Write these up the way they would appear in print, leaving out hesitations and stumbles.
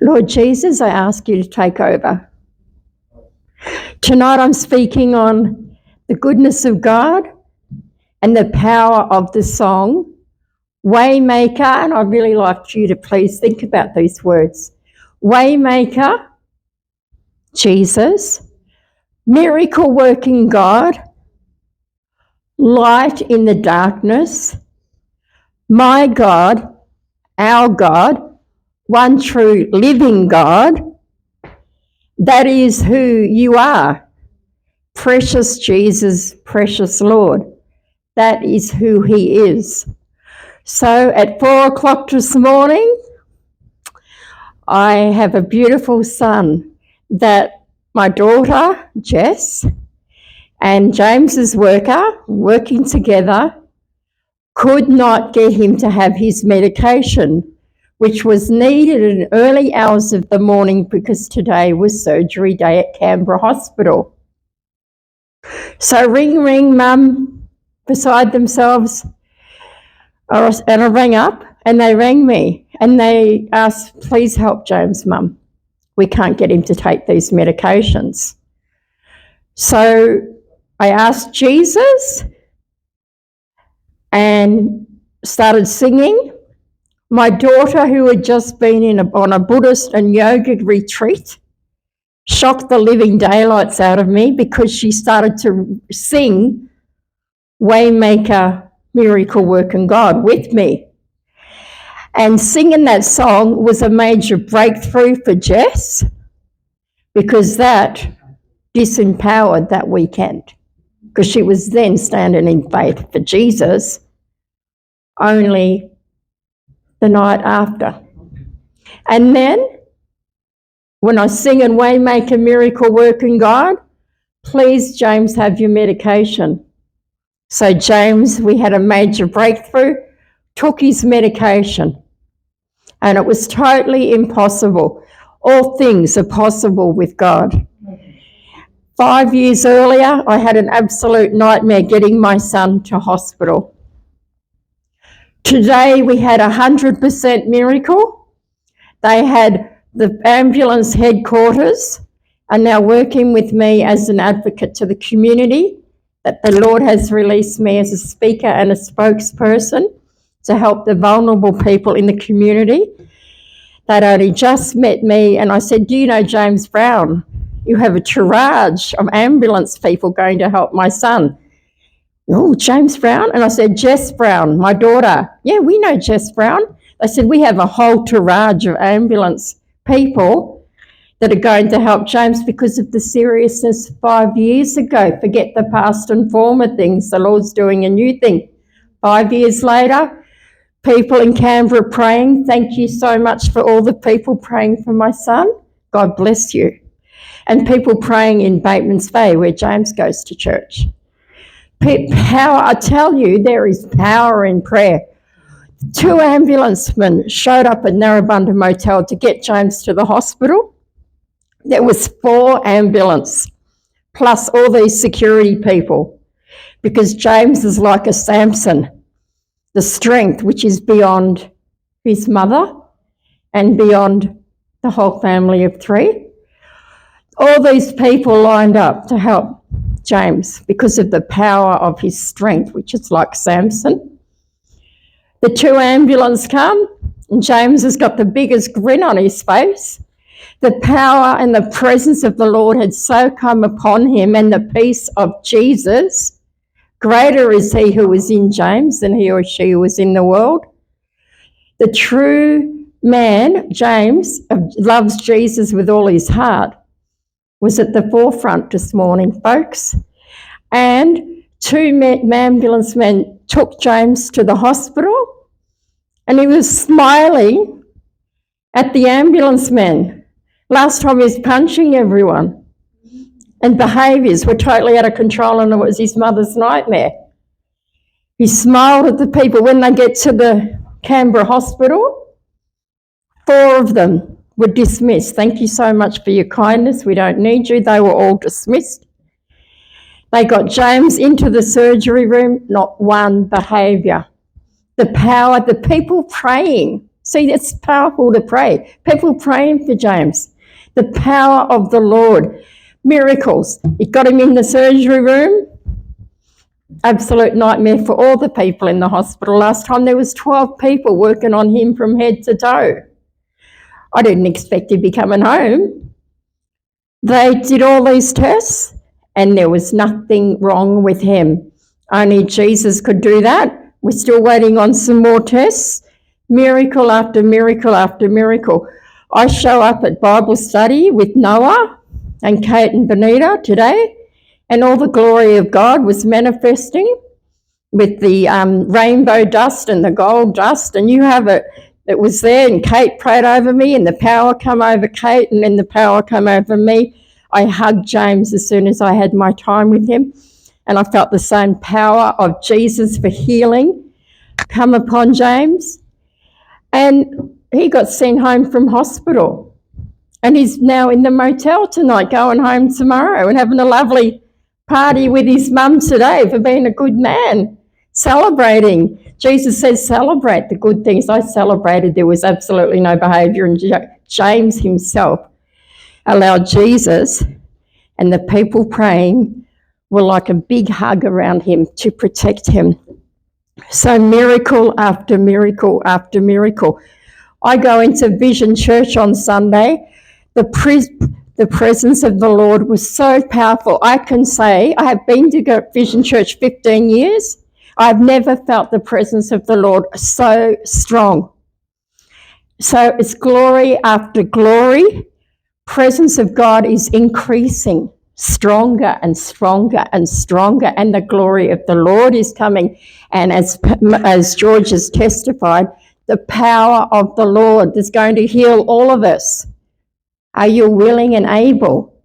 Lord Jesus, I ask you to take over. Tonight I'm speaking on the goodness of God and the power of the song, Waymaker, and I'd really like you to please think about these words. Waymaker, Jesus, miracle working God, light in the darkness, my God, our God, one true living God. That is who you are. Precious Jesus, precious Lord. That is who he is. So at 4 o'clock this morning, I have a beautiful son that my daughter, Jess, and James's working together, could not get him to have his medication, which was needed in early hours of the morning because today was surgery day at Canberra Hospital. So ring, Mum, beside themselves, and I rang up and they rang me and they asked, please help James, Mum. We can't get him to take these medications. So I asked Jesus and started singing. My daughter, who had just been on a Buddhist and yoga retreat, shocked the living daylights out of me because she started to sing Waymaker, Miracle Working God with me. And singing that song was a major breakthrough for Jess because that disempowered that weekend because she was then standing in faith for Jesus only the night after. And then when I sing in Waymaker, Miracle Working God, please, James, have your medication. So James, we had a major breakthrough, took his medication, and it was totally impossible. All things are possible with God. 5 years earlier, I had an absolute nightmare getting my son to hospital. Today, we had 100% miracle. They had the ambulance headquarters are now working with me as an advocate to the community, that the Lord has released me as a speaker and a spokesperson to help the vulnerable people in the community. They'd only just met me and I said, do you know James Brown? You have a triage of ambulance people going to help my son. Oh, James Brown? And I said, Jess Brown, my daughter. Yeah, we know Jess Brown. They said, we have a whole triage of ambulance people that are going to help James because of the seriousness 5 years ago. Forget the past and former things. The Lord's doing a new thing. 5 years later, people in Canberra praying. Thank you so much for all the people praying for my son. God bless you. And people praying in Bateman's Bay where James goes to church. Power, I tell you, there is power in prayer. 2 ambulancemen showed up at Narrabundah Motel to get James to the hospital. There was 4 ambulances, plus all these security people, because James is like a Samson, the strength which is beyond his mother and beyond the whole family of 3. All these people lined up to help James because of the power of his strength, which is like Samson. The 2 ambulances come, and James has got the biggest grin on his face. The power and the presence of the Lord had so come upon him, and the peace of Jesus. Greater is he who is in James than he or she who is in the world. The true man, James, loves Jesus with all his heart, was at the forefront this morning, folks. And 2 ambulance men took James to the hospital, and he was smiling at the ambulance men. Last time he was punching everyone, and behaviours were totally out of control, and it was his mother's nightmare. He smiled at the people. When they get to the Canberra hospital, 4 of them were dismissed. Thank you so much for your kindness. We don't need you. They were all dismissed. They got James into the surgery room, not one behaviour. The power, the people praying See, it's powerful to pray. People praying for James. The power of the Lord. Miracles. It got him in the surgery room. Absolute nightmare for all the people in the hospital. Last time there was 12 people working on him from head to toe. I didn't expect he'd be coming home. They did all these tests and there was nothing wrong with him. Only Jesus could do that. We're still waiting on some more tests. Miracle after miracle after miracle. I show up at Bible study with Noah and Kate and Benita today, and all the glory of God was manifesting with the rainbow dust and the gold dust, and you have it. It was there, and Kate prayed over me, and the power come over Kate, and then the power come over me. I hugged James as soon as I had my time with him, and I felt the same power of Jesus for healing come upon James. And he got sent home from hospital, and he's now in the motel tonight, going home tomorrow and having a lovely party with his mum today for being a good man, celebrating. Jesus says celebrate the good things. I celebrated. There was absolutely no behaviour, and James himself allowed Jesus and the people praying were like a big hug around him to protect him. So miracle after miracle after miracle. I go into Vision Church on Sunday. The presence of the Lord was so powerful. I can say I have been to Vision Church 15 years. I've never felt the presence of the Lord so strong. So it's glory after glory. Presence of God is increasing, stronger and stronger and stronger, and the glory of the Lord is coming. And as George has testified, the power of the Lord is going to heal all of us. Are you willing and able?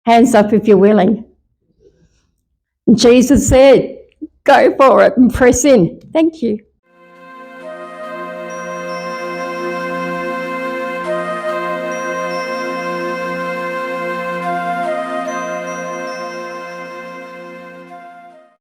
Hands up if you're willing. Jesus said, go for it and press in. Thank you.